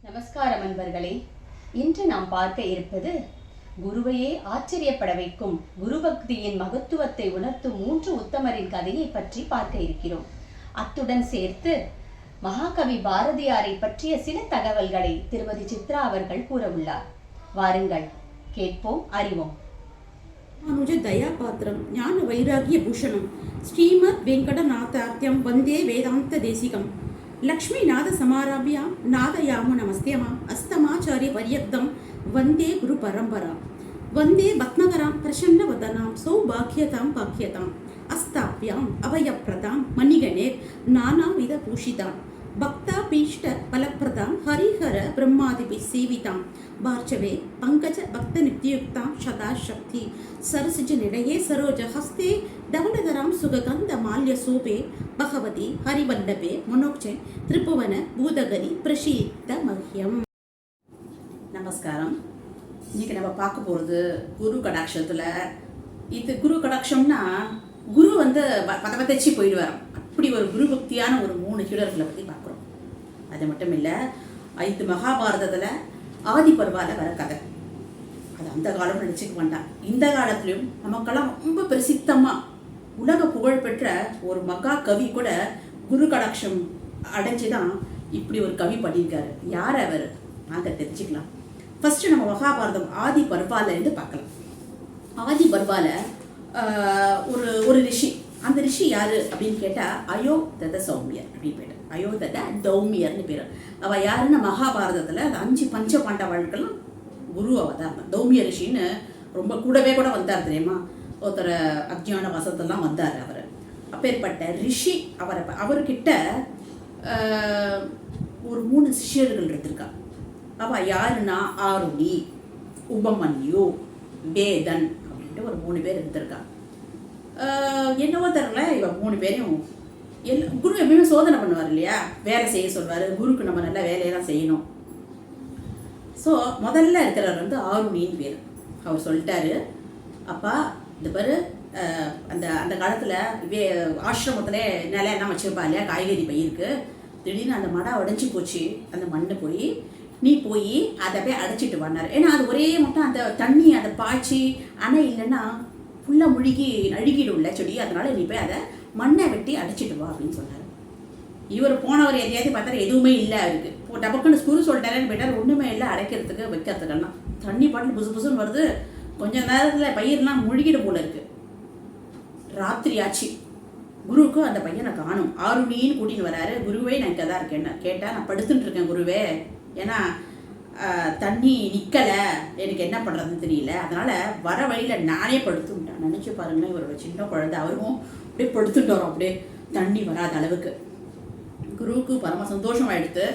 நமஸ்காரம் அன்பர்களே. இன்று நாம் பார்க்க இருப்பது குருவையே ஆச்சரியப்பட வைக்கும் குரு பக்தியின் மகத்துவத்தை உணர்த்தும் 3 உத்தமரின் கதையை பற்றி பார்க்க இருக்கிறோம். அத்துடன் சேர்த்து மகாகவி பாரதியாரை பற்றிய சில தகவல்களை திருமதி சித்ரா அவர்கள் கூற உள்ளார். வாருங்கள், கேட்போம், அறிவோம். ராமானுஜ தயாபாத்திரம் ஞான வைராகிய பூஷணம் ஸ்ரீமத் வெங்கடநாதார்த்தியம் வந்தே வேதாந்த தேசிகம் லக்ஷ்மிநாத சமாரபியாம் நாதயாம நமஸ்தேமாம் அஸ்தமாச்சாரிய பரியக்தம் வந்தே குரு பரம்பரா வந்தே பத்மகராம் பிரசன்னவதனாம் சௌபாக்கியதாம் பாக்கியதாம் அஸ்தாப்யாம் அவயப்பிரதாம் மணிகணேர் நானாவித பூஷிதாம் பக்தாபீஷ்ட பலப்பிரதாம் ஹரிஹர பிரம்மாதிபி சேவிதாம் பார்ச்சவே பங்கஜ பக்த நித்யுக்தாம் சதாசக்தி சரசிஜ நிலையே சரோஜ ஹஸ்தே தவண்டதராம் சுககந்த மால்ய சோபே பகவதி ஹரிவல்லபே மனோக்சே திரிபுவன பூதகரி பிரசீத்த மஹ்யம். நமஸ்காரம். இன்னைக்கு நம்ம பார்க்க போகிறது குரு கடாட்சத்தில். இது குரு கடாட்சம்னா குரு பதவத்தச்சு போயிடுவார். அப்படி ஒரு குரு பக்தியான ஒரு 3 சீடர்களை பற்றி பார்க்குறோம். அது மட்டும் இல்லை, 5 மகாபாரதத்தில் ஆதி பர்வாவில் வர கதை. அது அந்த காலம் நினச்சிக்க வேண்டாம். இந்த காலத்துலேயும் நமக்கெல்லாம் ரொம்ப பிரசித்தமாக உலக புகழ்பெற்ற ஒரு மகா கவி கூட குரு கடாட்சம் அடைஞ்சு தான் இப்படி ஒரு கவி பண்ணியிருக்காரு. யார் அவர்? நாங்கள் தெரிஞ்சுக்கலாம். ஃபஸ்ட்டு நம்ம மகாபாரதம் ஆதி பர்வால இருந்து பார்க்கலாம். ஆதி பர்வால ஒரு ரிஷி. அந்த ரிஷி யாரு அப்படின்னு கேட்டால் அயோதத சௌமியர் அப்படின்னு பேர். அயோதத தௌமியர்னு பேர். அவள் யாருன்னா மகாபாரதத்தில் அந்த 5 பஞ்ச பாண்டவர்களுக்கெல்லாம் குரு அவள் தான். தௌமிய ரிஷின்னு ரொம்ப கூடவே கூட வந்தார் தெரியுமா. ஒருத்தர் அஜ்ஞான வசத்தெல்லாம் வந்தார் அவர். அப்பேற்பட்ட ரிஷி அவர்கிட்ட ஒரு 3 சிஷ்யர்கள் இருந்திருக்கா. அவள் யாருன்னா ஆருணி, உபமன்யு, வேதன் அப்படின்ட்டு ஒரு 3 பேர் இருந்திருக்கா. என்னவோ தரல, இவன் 3 பேரையும் குரு எப்பயுமே சோதனை பண்ணுவார் இல்லையா, வேலை செய்ய சொல்வார். குருக்கு நம்ம நல்லா வேலையெல்லாம் செய்யணும். ஸோ முதல்ல இருக்கிறவர் ஆருணின்னு பேர். அவர் சொல்லிட்டாரு, அப்பா இந்த பேர் அந்த அந்த காலத்தில் ஆசிரமத்தில் நிலையெல்லாம் வச்சுருப்பா இல்லையா, காய்கறி பயிருக்கு. திடீர்னு அந்த மடை உடஞ்சி போச்சு. அந்த மண்ணு போய் நீ போய் அதை போய் அடைச்சிட்டு வந்தார். ஏன்னா அது ஒரே மட்டும் அந்த தண்ணி அதை பாய்ச்சி அணை இல்லைன்னா ஃபுல்லாக அழுகிடும்ல செடி. அதனால நீ போய் அதை மண்ணை வெட்டி அடைச்சிட்டு வா அப்படின்னு சொன்னார். இவர் போனவர் எதையாவது பார்த்தாரு, எதுவுமே இல்லை அவருக்கு. டபக்குன்னு குரு சொல்லிட்டாரேன்னு போயிட்டார். ஒன்றுமே இல்லை அடைக்கிறதுக்கு வைக்கிறதுக்கெல்லாம். தண்ணி பாட்டில் புதுசுன்னு வருது. கொஞ்சம் நேரத்தில் பயிரெலாம் முழுகிட போல இருக்கு. ராத்திரி ஆச்சு. குருவுக்கு அந்த பையனை காணும். ஆருணின்னு கூட்டின்னு வராரு. குருவே நான் இங்கே தான் இருக்கேன்னு கேட்டால், நான் படுத்துட்டு இருக்கேன் குருவே, ஏன்னா தண்ணி நிற்கலை, எனக்கு என்ன பண்ணுறதுன்னு தெரியல, அதனால் வர வழியில் நானே படுத்துட்டேன். நினச்சி பாருங்களேன், இவரோட சின்ன குழந்தை, அவரும் அப்படியே படுத்துட்டு வரோம் அப்படியே தண்ணி வராத அளவுக்கு. குருவுக்கு பரம சந்தோஷம் ஆகிடுது.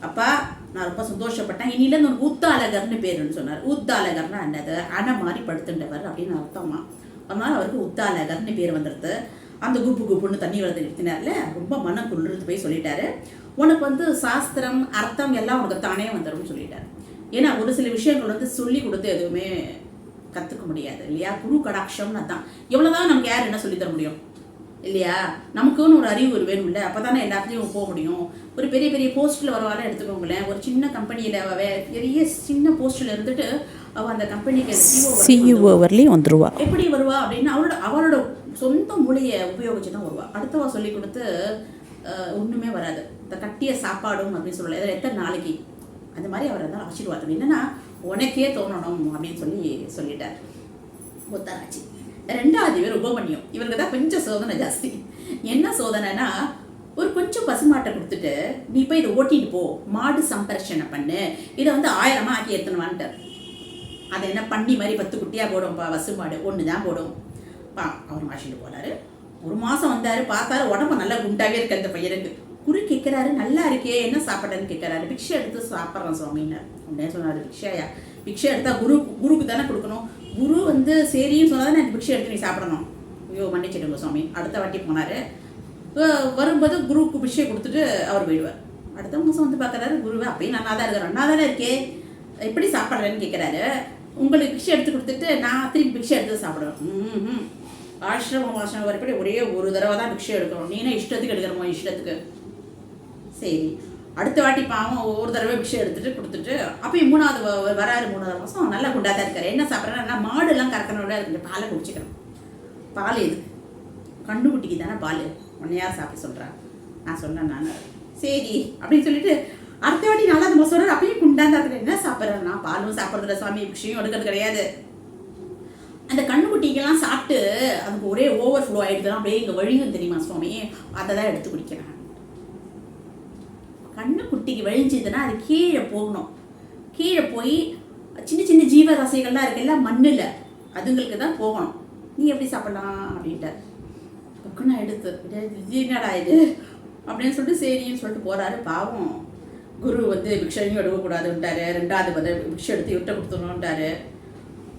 அப்பா நான் ரொம்ப சந்தோஷப்பட்டேன், இனிலேருந்து ஒரு உத்தாலகர்னு பேருன்னு சொன்னார். உத்தாலகர்னா என்னது? அணை மாதிரி படுத்துட்டவர் அப்படின்னு அர்த்தமா. அதனால் அவருக்கு உத்தாலகர்னு பேர் வந்துடுது. அந்த குப்புன்னு தண்ணி வரது நிறுத்தினார்ல, ரொம்ப மனம் குளிர்ந்து போய் சொல்லிட்டாரு, உனக்கு சாஸ்திரம் அர்த்தம் எல்லாம் உனக்கு தானே வந்துடும் சொல்லிட்டாரு. ஏன்னா ஒரு சில விஷயங்கள் சொல்லி கொடுத்து எதுவுமே கற்றுக்க முடியாது இல்லையா. குரு கடாட்சம்னு தான். எவ்வளோதான் நமக்கு யார் என்ன சொல்லித்தர முடியும் இல்லையா. நமக்குன்னு ஒரு அறிவு வேணும் இல்லை, அப்போ தானே எல்லாத்துலேயும் போக முடியும். ஒரு பெரிய பெரிய போஸ்ட்டில் வரவாலும் எடுத்துக்கோங்களேன். ஒரு சின்ன கம்பெனியில் பெரிய சின்ன போஸ்ட்டில் இருந்துட்டு அவள் அந்த கம்பெனிக்கு CEO வரலையும் வந்துடுவா. எப்படி வருவா அப்படின்னா அவளோட சொந்த மூளையை உபயோகிச்சு தான் வருவா. அடுத்தவா சொல்லி கொடுத்து ஒன்றுமே வராது. இந்த கட்டிய சாப்பாடும் அப்படின்னு சொல்லலை, அதில் எத்தனை நாளைக்கு அந்த மாதிரி அவர் இருந்தால் ஆசீர்வாதம். என்னன்னா உனக்கே தோணணும் அப்படின்னு சொல்லிட்டார். ஒத்தாராச்சு. 2வது பேர் உபமன்யம். இவருக்கு தான் கொஞ்சம் சோதனை ஜாஸ்தி. என்ன சோதனைனா, ஒரு கொஞ்சம் பசுமாட்டை கொடுத்துட்டு நீ போய் இதை ஓட்டிட்டு போ, மாடு சம்பரட்சணை பண்ணு, இதை 1000 ஆக்கி எடுத்துணுவான்ட்டார். அதை என்ன பண்ணி மாதிரி 10 குட்டியாக போடும்பா, பசுமாடு 1 தான் போடும். அவர் மாட்டிட்டு போனார். 1 மாதம் வந்தார். பார்த்தாரு உடம்பு நல்லா குண்டாகவே இருக்கு அந்த பையனுக்கு. குரு கேட்குறாரு, நல்லா இருக்கே, என்ன சாப்பிட்றன்னு கேட்குறாரு. பிக்ஷை எடுத்து சாப்பிட்றான் சுவாமின்னு உடனே சொன்னார். பிக்ஷையா? பிக்ஷை எடுத்தால் குருக்கு தானே கொடுக்கணும். குரு சரின்னு சொன்னால் தானே பிக்ஷை எடுத்து நீ சாப்பிடணும். ஐயோ மன்னிச்சிடுங்க சுவாமி. அடுத்த வாட்டி போனார். வரும்போது குருவுக்கு பிக்ஷை கொடுத்துட்டு அவர் போயிடுவார். அடுத்த மாதம் பார்க்குறாரு, குருவை அப்பயும் நல்லா தான் இருக்கிறேன், நல்லா தானே இருக்கே, எப்படி சாப்பிட்றேன்னு கேட்குறாரு. உங்களுக்கு பிக்ஷை எடுத்து கொடுத்துட்டு நான் திருப்பி பிக்ஷை எடுத்து சாப்பிடுவேன். ஆசிரமம் வரைப்படி ஒரே ஒரு தடவை தான் பிக்ஷை எடுக்கணும், நீனா இஷ்டத்துக்கு எடுக்கிறோமோ இஷ்டத்துக்கு. சரி அடுத்த வாட்டி பாவம் ஒரு தடவை விஷயம் எடுத்துட்டு கொடுத்துட்டு அப்பயும் 3வது வராரு 3வது மாதம் நல்லா குண்டா தான் இருக்காரு. என்ன சாப்பிட்றேன்னா மாடுலாம் கறக்கனோட இருக்கு, பாலை குடிச்சிக்கிறேன். பால் எது? கண்டுக்குட்டிக்கு தானே பால், உன்னை யார் சாப்பிட சொல்கிறேன்? நான் சொன்னேன் நான் சரி அப்படின்னு சொல்லிட்டு அடுத்த வாட்டி 4வது மாதம் சொல்கிறார். அப்பயும் குண்டா தான் இருக்கிறேன். என்ன சாப்பிட்றேன்? நான் பாலும் சாப்பிட்றதில்ல சுவாமி, விஷயம் எடுக்கிறது கிடையாது. அந்த கண்ணுக்குட்டிக்கெல்லாம் சாப்பிட்டு அதுக்கு ஒரே ஓவர் ஃப்ளோ ஆகிடுதுன்னா அப்படியே இங்கே வழியும் தெரியுமா சுவாமி, அதை தான் எடுத்து குடிக்கிறேன். கண்ணுக்குட்டிக்கு வழிஞ்சதுன்னா அது கீழே போகணும். கீழே போய் சின்ன சின்ன ஜீவராசிகள்லாம் இருக்குல்ல மண்ணில், அதுங்களுக்கு தான் போகணும். நீ எப்படி சாப்பிடலாம் அப்படின்ட்டார். பக்கம் நான் எடுத்து என்னடா இது அப்படின்னு சொல்லிட்டு சரின்னு சொல்லிட்டு போகிறாரு. பாவம் குரு வந்து பிக்ஷையும் எடுக்கக்கூடாதுன்ட்டாரு. 2வது பிக்ஷை எடுத்து விட்ட கொடுத்துடணுன்ட்டாரு.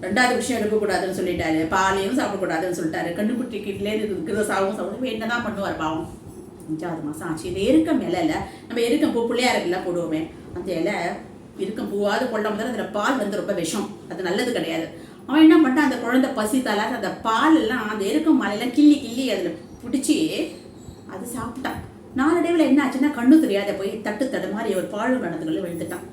2வது விஷயம் எடுக்கக்கூடாதுன்னு சொல்லிட்டாரு. பாலையும் சாப்பிடக்கூடாதுன்னு சொல்லிட்டாரு. கண்ணுக்குட்டி கிட்டே இருக்கிற சாப்பிடும் என்னதான் பண்ணுவார் பாவம். 5வது மாதம் ஆச்சு. இது எருக்கம் இலையில நம்ம எருக்கம் பூ பிள்ளையா இருக்குல்ல போடுவோமே, அந்த இலை எருக்கம் பூவாது கொள்ளாம தான் அதில் பால் வந்து ரொம்ப விஷம், அது நல்லது கிடையாது. அவன் என்ன பண்ணிட்டான், அந்த குழந்தை பசித்தால அந்த பால் எல்லாம் அந்த எருக்கம் மாலையெல்லாம் கிள்ளி கிள்ளி அதில் பிடிச்சி அது சாப்பிட்டான். நாளடைவில் என்ன ஆச்சுன்னா கண்ணு தெரியாத போய் தட்டு மாதிரி ஒரு பாழு நடந்துக்குள்ள விழுந்துட்டான்.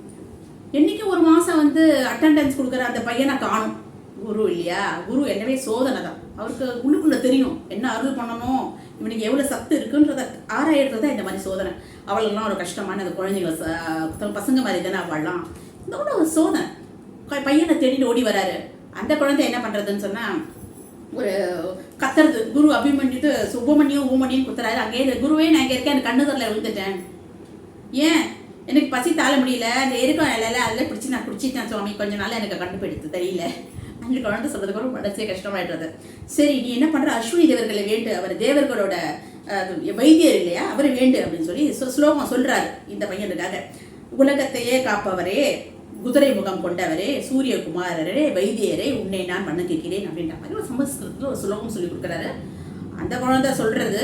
என்னைக்கு ஒரு மாதம் வந்து அட்டெண்டன்ஸ் கொடுக்குற அந்த பையனை காணும். குரு இல்லையா, குரு என்னவே சோதனை தான். அவருக்கு உள்ளுக்குள்ளே தெரியும் என்ன அருள் பண்ணணும், இவனுக்கு எவ்வளோ சத்து இருக்குன்றத ஆராயிடுறது தான் இந்த மாதிரி சோதனை. அவளெல்லாம் ஒரு கஷ்டமான அந்த குழந்தைங்க பசங்க மாதிரி தானே அவள்லாம். இந்த கூட ஒரு சோதனை. பையனை தேடிட்டு ஓடி வராரு. அந்த குழந்தை என்ன பண்ணுறதுன்னு சொன்னால் ஒரு கத்துறது. குரு அபிமன்யுட்டு சுப்பிரமணியம் ஊமணியும் குத்துறாரு. அங்கேயே குருவே நான் இங்கே இருக்கேன், எனக்கு கண்ணு தரல விழுந்துட்டேன். ஏன் எனக்கு பசி தாழ முடியல, அந்த எருக்கம் இலையில அதில் பிடிச்சி நான் குடிச்சிட்டேன் சுவாமி, கொஞ்சம் நாள் எனக்கு கண்டுபிடித்து தெரியல. அந்த குழந்தை சொல்றதுக்கு ஒரு மனசே கஷ்டமாயிடுறது. சரி நீ என்ன பண்ற, அஸ்வினி தேவர்களை வேண்டு, அவர் தேவர்களோட வைத்தியர் இல்லையா, அவர் வேண்டு அப்படின்னு சொல்லி ஸ்லோகம் சொல்றாரு இந்த பையனுக்காக. உலகத்தையே காப்பவரே, குதிரை முகம் கொண்டவரே, சூரியகுமாரரே, வைத்தியரே, உன்னை நான் வணங்குகிறேன் அப்படின்ற மாதிரி ஒரு சமஸ்கிருதத்தில் ஒரு ஸ்லோகம் சொல்லி கொடுக்குறாரு. அந்த குழந்தை சொல்றது.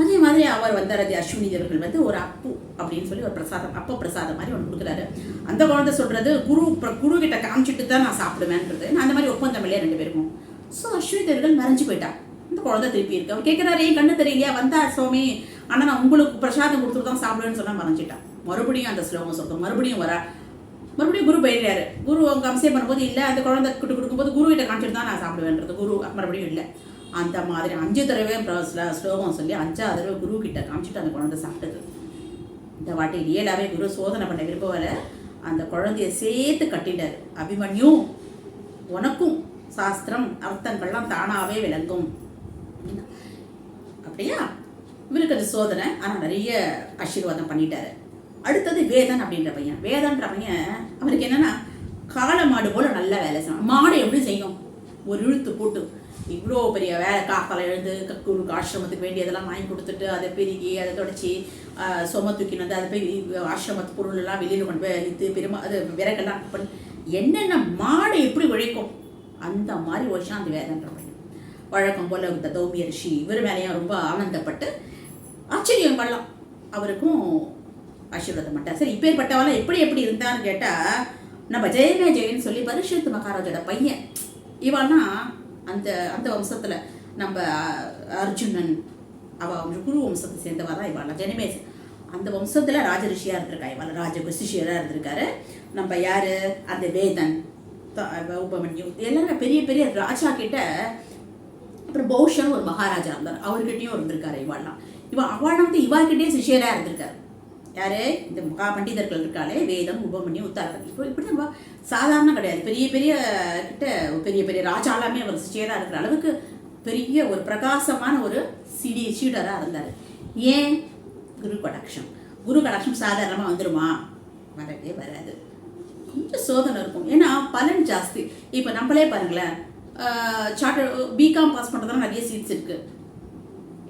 அதே மாதிரி அவர் வந்தார், அது அஸ்வினி தேவர்கள் வந்து ஒரு அப்பு அப்படின்னு சொல்லி ஒரு பிரசாதம், அப்ப பிரசாதம் மாதிரி ஒன்று கொடுக்குறாரு. அந்த குழந்தை சொல்றது குரு கிட்ட காமிச்சிட்டு தான் நான் சாப்பிடுவேன்றது. நான் அந்த மாதிரி ஒப்பந்தம் இல்லையா 2 பேருக்கும். ஸோ அஸ்வினி தேவர்கள் மறைஞ்சு போயிட்டா. இந்த குழந்தை திருப்பி இருக்கு. அவர் கேட்குறாரு, ஏன் கண்ணு தெரியலையா, வந்தா சுவாமி ஆனால் நான் உங்களுக்கு பிரசாதம் கொடுத்துட்டு தான் சாப்பிடுவேன்னு சொன்னால் மறைஞ்சிட்டான். மறுபடியும் அந்த ஸ்லோகம் சொல்றோம், மறுபடியும் மறுபடியும் குரு போயிடுறாரு. குரு அவங்க அம்சம் பண்ணும்போது இல்லை, அந்த குழந்தை கிட்ட கொடுக்கும்போது குரு கிட்ட காமிச்சிட்டு தான் நான் சாப்பிடுவேன்றது. குரு மறுபடியும் இல்லை. அந்த மாதிரி 5 தடவை ஸ்லோகம் சொல்லி 5வது தடவை குரு கிட்ட காமிச்சிட்டு அந்த குழந்தை சாப்பிட்டது. இந்த வாட்டி ரியலாகவே குரு சோதனை பண்ண விருப்பவர அந்த குழந்தைய சேர்த்து கட்டிட்டார். அபிமன்யு, உனக்கும் சாஸ்திரம் அர்த்தங்கள்லாம் தானாகவே விளங்கும் அப்படியா. இவருக்கு அது சோதனை, ஆனால் நிறைய ஆசீர்வாதம் பண்ணிட்டாரு. அடுத்தது வேதன் அப்படின்ற பையன். வேதன்ற பையன் அவருக்கு என்னன்னா காளை மாடு போல நல்ல வேலை செய்யணும். மாடு எப்படி செய்யும், ஒரு இழுத்து போட்டு இவ்வளோ பெரிய வேலை, காக்கால எழுந்து குருக்கு ஆசிரமத்துக்கு வேண்டியதெல்லாம் வாங்கி கொடுத்துட்டு அதை பெருகி அதை தொடச்சி சொம தூக்கின்னு வந்து அதை போய் ஆசிரமத்து பொருள் எல்லாம் வெளியில் கொண்டு போய் அழித்து அது விறகெல்லாம் பண்ணி என்னென்ன மாடு எப்படி உழைக்கும் அந்த மாதிரி உழைச்சா அந்த வேதன்ற பையன். வழக்கம் போல் இந்த தௌமிய ரிஷி இவர் மேலேயும் ரொம்ப ஆனந்தப்பட்டு ஆச்சரியம் பண்ணலாம், அவருக்கும் ஆசீர்வாதம் பண்ணிட்டார். சரி இப்பேற்பட்டவெல்லாம் எப்படி இருந்தான்னு கேட்டால் நம்ம ஜெயமே ஜெயன்னு சொல்லி பரிஷத்து மகாராஜோட பையன். இவன்னா அந்த அந்த வம்சத்தில் நம்ம அர்ஜுனன் குரு வம்சத்தை சேர்ந்தவா தான் இவாள் ஜனமே. அந்த வம்சத்தில் ராஜரிஷியாக இருந்திருக்கா, இவாள் ராஜகுஷியராக இருந்திருக்காரு. நம்ம யார், அந்த வேதன், உபமன்யு, எல்லாமே பெரிய பெரிய ராஜா கிட்ட. அப்புறம் பௌஷன் ஒரு மகாராஜா இருந்தார், அவர்கிட்டையும் இருந்திருக்காரு இவாள்லாம். அவள் வந்து இவாள்கிட்டே சிஷியராக இருந்திருக்காரு. யாரு, இந்த மகா பண்டிதர்கள் இருக்காளே, வேதம், உபமன்யு, உத்தாரகன். இப்படி நம்ம சாதாரண கிடையாது, பெரிய பெரிய கிட்ட பெரிய பெரிய ராஜாலாமே அவர் சிஷியராக இருக்கிற அளவுக்கு பெரிய ஒரு பிரகாசமான ஒரு சீடராக இருந்தார். ஏன், குரு கடாட்சம். குரு கடாட்சம் சாதாரணமாக வந்துடுமா, வரவே வராது, கொஞ்சம் சோதனை இருக்கும். ஏன்னா பலன் ஜாஸ்தி. இப்போ நம்மளே பாருங்களேன், சார்ட்டர் பிகாம் பாஸ் பண்ணுறதுனா நிறைய சீட்ஸ் இருக்குது.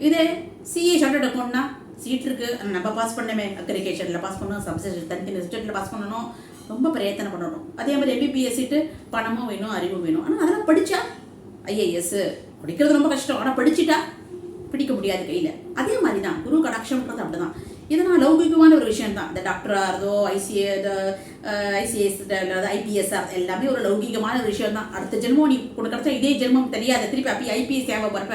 இதே சிஏ சார்ட்டர்ட் அக்கௌண்ட்னா சீட் இருக்குது, நம்ம பாஸ் பண்ணமே, அக்ரிகேஷனில் பாஸ் பண்ணணும், சப்ஜெக்ட் தனித்தனி ஸ்டேட்டில் பாஸ் பண்ணணும், ரொம்ப பிரயத்தனம் பண்ணணும். அதே மாதிரி எம்பிபிஎஸ் சீட்டு பணமும் வேணும், அறிவும் வேணும். ஆனால் அதெல்லாம் படித்தா ஐஏஎஸ் படிக்கிறது ரொம்ப கஷ்டம், ஆனால் படிச்சுட்டா பிடிக்க முடியாது கையில். அதே மாதிரி தான் குரு கடாட்சம்ன்றது அப்படி தான். இதனால் லௌகிகமான ஒரு விஷயம் தான். இந்த டாக்டராக இருந்தோ, ஐசிஎஸ் ஐபிஎஸ்ஆர் எல்லாமே ஒரு லௌகிகமான ஒரு விஷயம் தான். அடுத்த ஜென்மம் நீ உனக்கு கிடைச்சா இதே ஜென்மம் தெரியாது, திருப்பி அப்படி ஐபிஎஸ் தேவை வரப்ப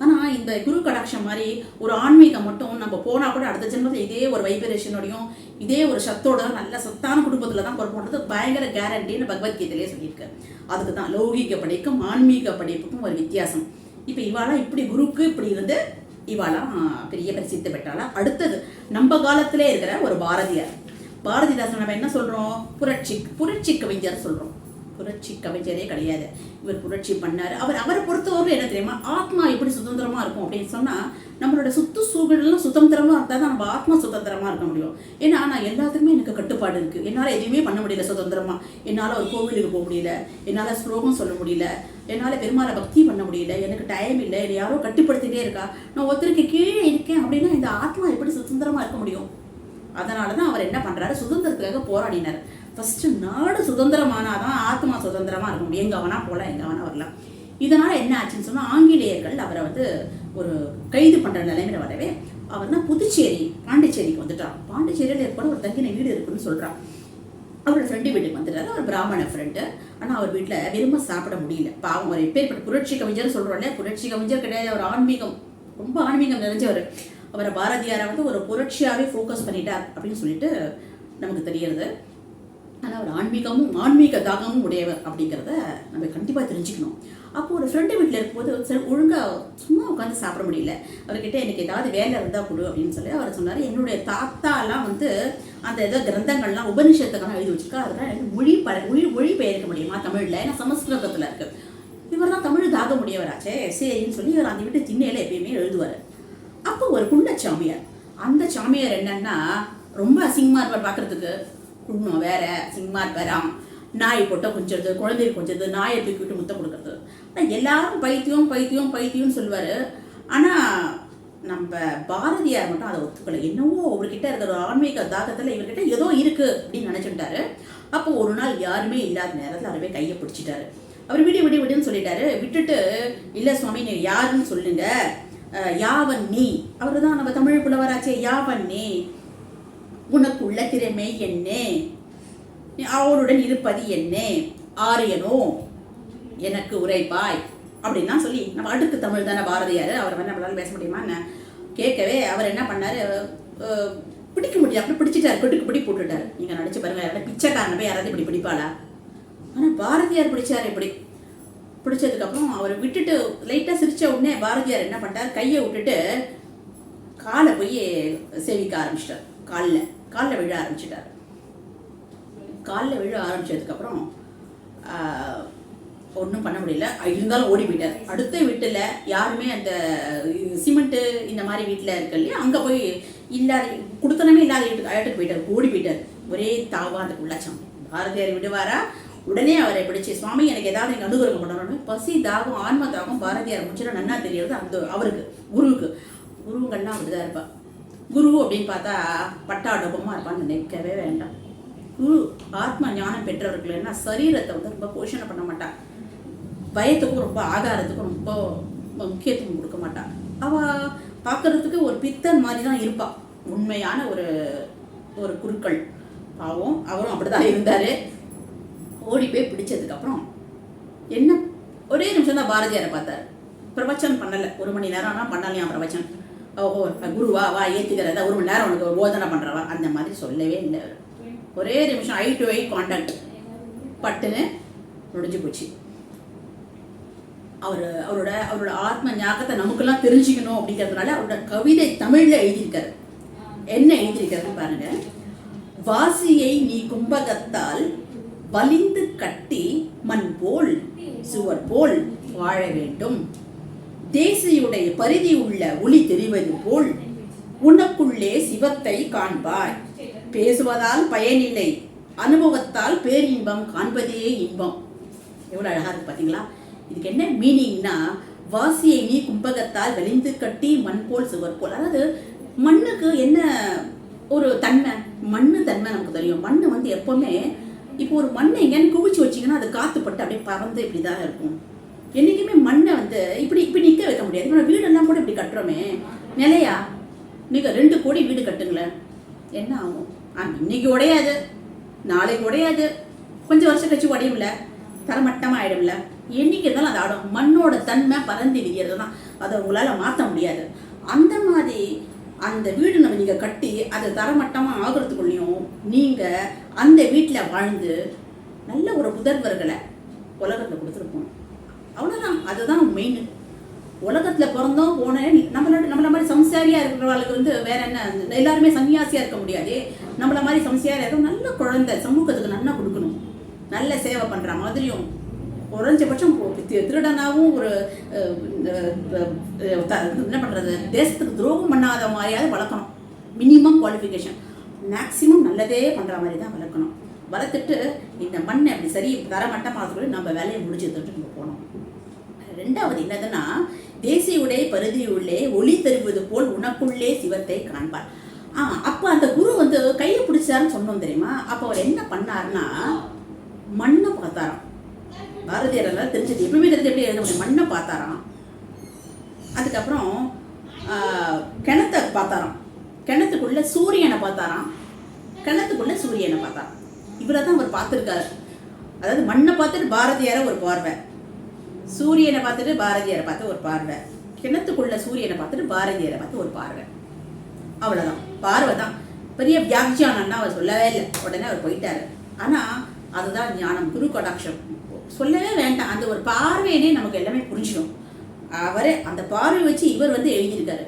ஆனால் இந்த குரு கடாட்சம் மாதிரி ஒரு ஆன்மீகம் மட்டும் நம்ம போனால் கூட அடுத்த ஜென்மத்தில் இதே ஒரு வைப்ரேஷனோடையும் இதே ஒரு சத்தோட நல்ல சத்தான குடும்பத்தில் தான் பிறப்போன்றது பயங்கர கேரண்டின்னு பகவத்கீதையிலே சொல்லியிருக்கு. அதுக்கு தான் லௌகீக படைக்கும் ஆன்மீக படைப்புக்கும் ஒரு வித்தியாசம். இப்போ இவாளாம் இப்படி குருக்கு இப்படி இருந்து இவாளாம் பெரிய பிரசித்தி பெற்றாளா. அடுத்தது நம்ம காலத்திலே இருக்கிற ஒரு பாரதிதாசன் நம்ம என்ன சொல்கிறோம், புரட்சி கவிஞர் சொல்கிறோம். புரட்சி கவிஞரே கிடையாது, இவர் புரட்சி பண்ணார். அவரை பொறுத்தவரை என்ன தெரியுமா, ஆத்மா எப்படி சுதந்திரமாக இருக்கும் அப்படின்னு சொன்னால் நம்மளோட சூழலும் சுதந்திரமாக இருந்தால் தான் நம்ம ஆத்மா சுதந்திரமாக இருக்க முடியும். ஏன்னா நான் எல்லாத்துக்குமே எனக்கு கட்டுப்பாடு இருக்குது, என்னால் எதுவுமே பண்ண முடியல சுதந்திரமாக. என்னால் ஒரு கோவிலுக்கு போக முடியல, என்னால் ஸ்லோகம் சொல்ல முடியல, என்னால் பெருமாளை பக்தி பண்ண முடியல, எனக்கு டைம் இல்லை, என்னை யாரோ கட்டுப்படுத்திட்டே இருக்கா, நான் ஒருத்தருக்கு கீழே இருக்கேன் அப்படின்னா இந்த ஆத்மா எப்படி சுதந்திரமாக இருக்க முடியும்? அதனால தான் அவர் என்ன பண்ணுறாரு, சுதந்திரத்துக்காக போராடினார். ஃபஸ்ட்டு நாடு சுதந்திரமானாதான் ஆத்மா சுதந்திரமாக இருக்க முடியும். எங்கே வேணா போகலாம், எங்கே வேணா வரலாம். இதனால் என்ன ஆச்சுன்னு சொன்னால் ஆங்கிலேயர்கள் அவரை ஒரு கைது பண்ணுற நிலைமையில வரவே அவர் தான் பாண்டிச்சேரிக்கு வந்துட்டார். பாண்டிச்சேரியில் ஏற்பட ஒரு தங்கின வீடு இருக்குன்னு சொல்கிறான். அவரோட ஃப்ரெண்டு வீட்டுக்கு வந்துட்டாரு. அவர் பிராமண ஃப்ரெண்டு. ஆனால் அவர் வீட்டில் விரும்ப சாப்பிட முடியல. பாவம் ஒரு எப்பேற்பட்ட புரட்சி கவிஞர் சொல்கிறோம் இல்லையா, புரட்சி கவிஞர் கிடையாது, அவர் ஆன்மீகம் ரொம்ப ஆன்மீகம் நிறைஞ்சவர். அவரை பாரதியாரை ஒரு புரட்சியாகவே ஃபோக்கஸ் பண்ணிட்டார் அப்படின்னு சொல்லிட்டு நமக்கு தெரிகிறது. ஆனால் அவர் ஆன்மீக தாகமும் உடையவர் அப்படிங்கிறத நம்ம கண்டிப்பாக தெரிஞ்சுக்கணும். அப்போது ஒரு ஃப்ரெண்டு வீட்டில் இருக்கும்போது ஒழுங்காக சும்மா உட்காந்து சாப்பிட முடியல. அவர்கிட்ட எனக்கு ஏதாவது வேலை இருந்தால் கொடு அப்படின்னு சொல்லி அவர் சொன்னார். என்னுடைய தாத்தாலாம் அந்த ஏதோ கிரந்தங்கள்லாம் உபநிஷத்துக்கெல்லாம் எழுதி வச்சுருக்கா, அதெல்லாம் எனக்கு மொழி பெயர்க்க முடியுமா தமிழில், ஏன்னா சமஸ்கிருதத்தில் இருக்குது. இவர் தான் தமிழ் தாக முடியவராச்சே, சரின்னு சொல்லி இவர் அந்த வீட்டு திண்ணையில் எப்பயுமே எழுதுவார். அப்போ ஒரு குண்ட சாமியார், அந்த சாமியார் என்னன்னா ரொம்ப அசிங்கமாக இருப்பார் பார்க்குறதுக்கு. குண்ணும் வேற அசிங்கமாக இருப்பாராம். நாய் போட்டால் கொஞ்சது, குழந்தைய கொஞ்சது, நாயை தூக்கி விட்டு முத்தம் கொடுக்குறது. ஆனால் எல்லாரும் பைத்தியம்னு சொல்லுவார். ஆனால் நம்ம பாரதியார் மட்டும் அதை ஒத்துக்கலை. என்னவோ அவர்கிட்ட இருக்கிற ஒரு ஆன்மீக தாக்கத்தில் இவர்கிட்ட ஏதோ இருக்குது அப்படின்னு நினச்சிட்டாரு. அப்போ ஒரு நாள் யாருமே இல்லாத நேரத்தில் அவரவே கையை பிடிச்சிட்டாரு. அவர் விடுன்னு சொல்லிட்டாரு. விட்டுட்டு, இல்லை சுவாமி நீ யாருன்னு சொல்லுங்க, யாவன் நீ, அவர் தான் நம்ம தமிழ் புலவராச்சே, யாவன் நீ, உனக்குள்ள திறமை என்ன, அவருடன் இருப்பது என்ன, ஆரியனோ எனக்கு உரைப்பாய் அப்படின்னா சொல்லி, நம்ம அடுக்கு தமிழ் தானே பாரதியார், அவர் நம்மளால பேச முடியுமா என்ன கேட்கவே அவர் என்ன பண்ணாரு, பிடிக்க முடியும் அப்படி பிடிச்சிட்டாரு, கொட்டுக்கு பிடி போட்டுட்டாரு. நீங்கள் நினச்சி பாருங்க, யாராவது பிச்சைக்காரனை போய் யாராவது இப்படி பிடிப்பாளா? ஆனால் பாரதியார் பிடிச்சாரு. இப்படி பிடிச்சதுக்கப்புறம் அவர் விட்டுட்டு லைட்டாக சிரித்த உடனே பாரதியார் என்ன பண்ணிட்டார், கையை விட்டுட்டு காலை போய் சேவிக்க ஆரம்பிச்சிட்டார். காலில் விழ ஆரம்பிச்சிட்டார். காலில் விழ ஆரம்பிச்சதுக்கப்புறம் ஒன்றும் பண்ண முடியல. இருந்தாலும் ஓடி போயிட்டார். அடுத்த வீட்டில் யாருமே அந்த சிமெண்ட்டு இந்த மாதிரி வீட்டில் இருக்கு இல்லையா, அங்கே போய் இல்லாத கொடுத்தனமே இல்லாத இடத்துக்கு போயிட்டார், ஓடி போயிட்டார். ஒரே தாவா அந்த குள்ளாச்சாமி. பாரதியார் விடுவாரா? உடனே அவரை பிடிச்சி, சுவாமி எனக்கு ஏதாவது நீங்கள் அனுகிரகம் பண்ணணும்னு. பசி தாகம் ஆன்ம தாகம் பாரதியார் முடிச்சுன்னா நன்னா தெரியாது அந்த அவருக்கு குருவுங்கள்லாம் அப்படிதான் இருப்பாள். குரு அப்படின்னு பார்த்தா பட்டாடபமாக இருப்பான்னு நினைக்கவே வேண்டாம். குரு ஆத்ம ஞானம் பெற்றவர்கள் என்ன சரீரத்தை ரொம்ப போஷணை பண்ண மாட்டான், பயத்துக்கும் ரொம்ப ஆகாரத்துக்கும் ரொம்ப முக்கியத்துவம் கொடுக்க மாட்டான். அவள் பார்க்கறதுக்கு ஒரு பித்தன் மாதிரி தான் இருப்பாள். உண்மையான ஒரு குருக்கள். பாவம் அவரும் அப்படிதான் இருந்தார். ஓடி போய் பிடிச்சதுக்கப்புறம் என்ன ஒரே நிமிஷம் தான் பாரதியாரை பார்த்தார். பிரவச்சனம் பண்ணலை, 1 மணி நேரம்னா பண்ணலையாம் பிரவச்சனம். ஓஹோ குருவா வா ஏற்றுக்கிறதா, 1 மணி நேரம் உனக்கு போதனை பண்ணுறவா, அந்த மாதிரி சொல்லவே இல்லை. ஒரே நிமிஷம் ஐ டு ஐ கான்டாக்ட் பட்டுன்னு முடிஞ்சு போச்சு. அவரோட ஆத்ம ஞாபகத்தை நமக்கெல்லாம் தெரிஞ்சுக்கணும் அப்படிங்கிறதுனால அவரோட கவிதை தமிழில் எழுதியிருக்காரு. என்ன எழுதியிருக்காருன்னு பாருங்க. வாசியை நீ கும்பகத்தால் வலிந்து கட்டி மண் போல் சுவர் போல் வாழ வேண்டும், தேசியுடைய பரிதி உள்ள ஒளி தெரிவது போல் உனக்குள்ளே சிவத்தை காண்பாய், பேசுவதால் பயனில்லை அனுபவத்தால் பேரின்பம் காண்பதே இன்பம். எவ்வளோ அழகா இருக்கு பார்த்தீங்களா? இதுக்கு என்ன மீனிங்னா, வாசியை நீ கும்பகத்தால் வலிந்து கட்டி மண் போல் சுவர் போல். அதாவது மண்ணுக்கு என்ன ஒரு தன்மை, மண்ணு தன்மை நமக்கு தெரியும். மண் எப்பவுமே இப்போ ஒரு மண்ணை எங்கேன்னு குவிச்சு வச்சிங்கன்னா அது காற்றுப்பட்டு அப்படியே பறந்து இப்படி தான் இருக்கும். என்றைக்குமே மண்ணை இப்படி நிற்க வைக்க முடியாது. இப்போ வீடெல்லாம் கூட இப்படி கட்டுறோமே நிலையா, நீங்கள் 2 கோடி வீடு கட்டுங்களேன், என்ன ஆகும்? இன்னைக்கு உடையாது, நாளைக்கு உடையாது, கொஞ்சம் வருஷம் கழிச்சு உடையும்ல. தரமட்டமாக ஆகிடும்ல. என்னைக்கு இருந்தாலும் அது ஆடும். மண்ணோட தன்மை பறந்து விரியறது தான், அதை உங்களால் மாற்ற முடியாது. அந்த மாதிரி அந்த வீடு நம்ம நீங்கள் கட்டி அதை தரமட்டமாக ஆகிறதுக்குள்ளேயும் நீங்கள் அந்த வீட்டில் வாழ்ந்து நல்ல ஒரு புதல்வர்களை உலகத்தில் கொடுத்துருப்போம். அவ்வளோதான், அதுதான் மெயின். உலகத்தில் பிறந்தோம் போனேன். நம்மள மாதிரி சம்சாரியாக இருக்கிறவங்களுக்கு வேற என்ன, எல்லாருமே சன்னியாசியாக இருக்க முடியாது. நம்மள மாதிரி சம்சாரியாக இருக்க நல்ல குழந்தை சமூகத்துக்கு நல்லா கொடுக்கணும், நல்ல சேவை பண்ணுற மாதிரியும், குறைஞ்சபட்சம் திருடனாகவும் ஒரு என்ன பண்ணுறது, தேசத்துக்கு துரோகம் பண்ணாத மாதிரியாவது வளர்க்கணும். மினிமம் குவாலிஃபிகேஷன், மேக்சிமம் நல்லதே பண்ணுற மாதிரி தான் வளர்க்கணும். வளர்த்துட்டு இந்த மண்ணை அப்படி சரி தரமட்டமாக சொல்லி நம்ம வேலையை முடிச்சுட்டு நம்ம போனோம். ரெண்டாவது என்னதுன்னா, தேசிய உடை பருதி உள்ளே ஒளி தருவது போல் உனக்குள்ளே சிவத்தை காண்பார். அப்போ அந்த குரு கையை பிடிச்சாருன்னு சொன்னோம் தெரியுமா. அப்போ அவர் என்ன பண்ணாருன்னா, மண்ணை பார்த்தாராம். பாரதியாரெல்லாம் தெரிஞ்சது, எப்பவுமே தெரிஞ்சு எப்படி எழுத முடியும், மண்ணை பார்த்தாராம். அதுக்கப்புறம் கிணத்தை பார்த்தாராம், கிணத்துக்குள்ள சூரியனை பார்த்தாராம், கிணத்துக்குள்ள சூரியனை பார்த்தாராம். இவரை தான் அவர் பார்த்துருக்காரு. அதாவது மண்ணை பார்த்துட்டு பாரதியாரை ஒரு பார்வை, சூரியனை பார்த்துட்டு பாரதியாரை பார்த்து ஒரு பார்வை, கிணத்துக்குள்ள சூரியனை பார்த்துட்டு பாரதியாரை பார்த்து ஒரு பார்வை. அவ்வளோதான், பார்வை தான். பெரிய வியாக்கியானம்னா அவர் சொல்லவே இல்லை, உடனே அவர் போயிட்டாரு. ஆனால் அதுதான் ஞானம், குரு கடாட்சம். சொல்லவே வேண்டாம், அந்த ஒரு பார்வையிலே நமக்கு எல்லாமே புரிஞ்சிடும். அவரே அந்த பார்வை வச்சு இவர் எழுதியிருக்காரு.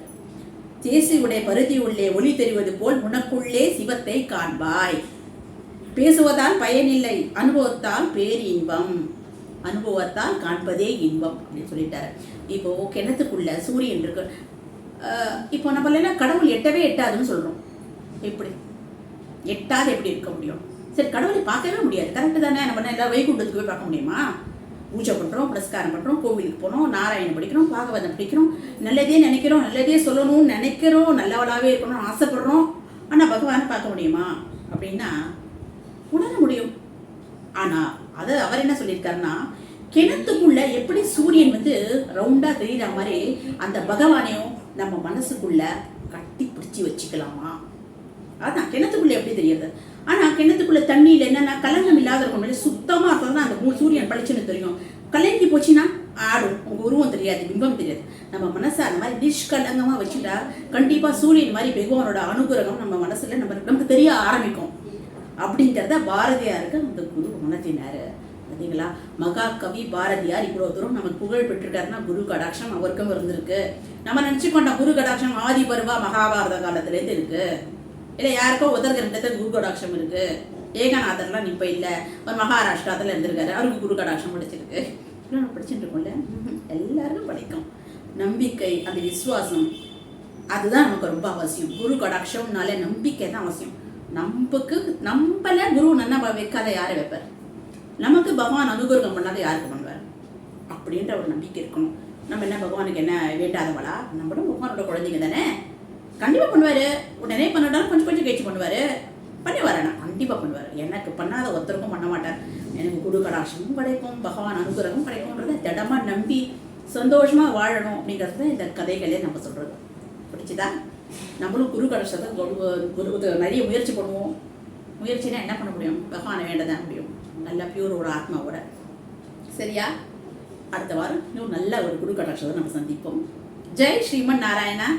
தேசியுடைய பருதி உள்ளே ஒளி தெரிவது போல் உனக்குள்ளே சிவத்தை காண்பாய். பேசுவதால் பயனில்லை, அனுபவத்தால் பேரின்பம், அனுபவத்தால் காண்பதே இன்பம் அப்படின்னு சொல்லிட்டாரு. இப்போ கிணத்துக்குள்ள சூரியன் இருக்கு. இப்போ நம்ம எல்லாம் கடவுள் எட்டவே எட்டாதுன்னு சொல்றோம். எப்படி எட்டாது எப்படி இருக்க முடியும்? சரி, கடவுளை பார்க்கவே முடியாது, கரெக்டு தானே. நம்ம எல்லாம் வைகுண்டத்துக்கு போய் பார்க்க முடியுமா? பூஜை பண்ணுறோம், புரஸ்காரம் பண்ணுறோம், கோவிலுக்கு போனோம், நாராயணம் படிக்கிறோம், பாகவதம் படிக்கிறோம், நல்லதே நினைக்கிறோம், நல்லதே சொல்லணும்னு நினைக்கிறோம், நல்லவளாகவே இருக்கணும்னு ஆசைப்படுறோம். ஆனால் பகவானை பார்க்க முடியுமா அப்படின்னா உணர முடியும். ஆனால் அதை அவர் என்ன சொல்லியிருக்காருன்னா, கிணத்துக்குள்ள எப்படி சூரியன் ரவுண்டா தெரியுற மாதிரி அந்த பகவானையும் நம்ம மனசுக்குள்ள கட்டி பிடிச்சி வச்சுக்கலாமா? அதான் கிணத்துக்குள்ள எப்படி தெரியுது. ஆனால் கிணத்துக்குள்ள தண்ணியில் என்னன்னா கலங்கம் இல்லாத இருக்கும், சுத்தமாக இருந்தால் அந்த சூரியன் பளிச்சுன்னு தெரியும். கலங்கி போச்சுன்னா ஆடும், உங்கள் உருவம் தெரியாது, பிம்பம் தெரியாது. நம்ம மனசை அந்த மாதிரி நிஷ்கலங்கமாக வச்சுட்டா கண்டிப்பாக சூரியன் மாதிரி பகவானோட அனுகிரகம் நம்ம மனசில் நமக்கு தெரிய ஆரம்பிக்கும். அப்படிங்கிறத பாரதியாருக்கு அந்த குரு உணர்த்தினாரு. பார்த்தீங்களா, மகாகவி பாரதியார் இவ்வளோ தூரம் நமக்கு புகழ் பெற்றிருக்காருன்னா குரு கடாட்சம் அவருக்கும் இருந்திருக்கு. நம்ம நினச்சிக்கொண்டோம் குரு கடாட்சம் ஆதி பருவா மகாபாரத காலத்துலேருந்து இருக்கு, இல்லை யாருக்கோ உதர்கிட்ட குரு கடாட்சம் இருக்கு. ஏகநாதர்லாம் இப்போ இல்லை, ஒரு மகாராஷ்டிராத்தில் இருந்திருக்காரு, அவருக்கு குரு கடாட்சம் படிச்சிருக்கு. இன்னும் படிச்சுட்டு இருக்கோம்ல, எல்லாருக்கும் படிக்கும். நம்பிக்கை, அந்த விசுவாசம், அதுதான் நமக்கு ரொம்ப அவசியம். குரு கடாட்சம்னாலே நம்பிக்கை தான் அவசியம். நம்மள குரு நன்னா வைக்காத யாரை வைப்பார்? நமக்கு பகவான் அனுகிரகம் பண்ணாத யாருக்கு பண்ணுவார்? அப்படின்ற ஒரு நம்பிக்கை இருக்கணும். நம்ம என்ன பகவானுக்கு என்ன வேண்டாதவளா? நம்மளும் பகவானோட குழந்தைங்க தானே, கண்டிப்பாக பண்ணுவார். உடனே பண்ணிட்டாலும் கொஞ்சம் கொஞ்சம் கழிச்சு பண்ணுவார். பண்ணுவார், ஆனால் கண்டிப்பாக பண்ணுவார். எனக்கு பண்ணாத ஒருத்தருக்கும் பண்ண மாட்டார். எனக்கு குரு கடாட்சமும் கிடைக்கும், பகவான் அனுகிரகம் கிடைக்கும்ன்றத திடமாக நம்பி சந்தோஷமாக வாழணும் அப்படிங்கிறது தான் இந்த கதைகளே நம்ம சொல்கிறது. பிடிச்சிதா? நம்மளும் குரு கடாட்சத்தை நிறைய முயற்சி பண்ணுவோம். முயற்சினா என்ன பண்ண முடியும்? பகவானை வேண்டதான் முடியும், நல்ல பியூர் ஒரு ஆத்மாவோட. சரியா? அடுத்த வாரம் இன்னும் நல்ல ஒரு குரு கடாட்சத்தை நம்ம சந்திப்போம். ஜெய் ஸ்ரீமன் நாராயணா.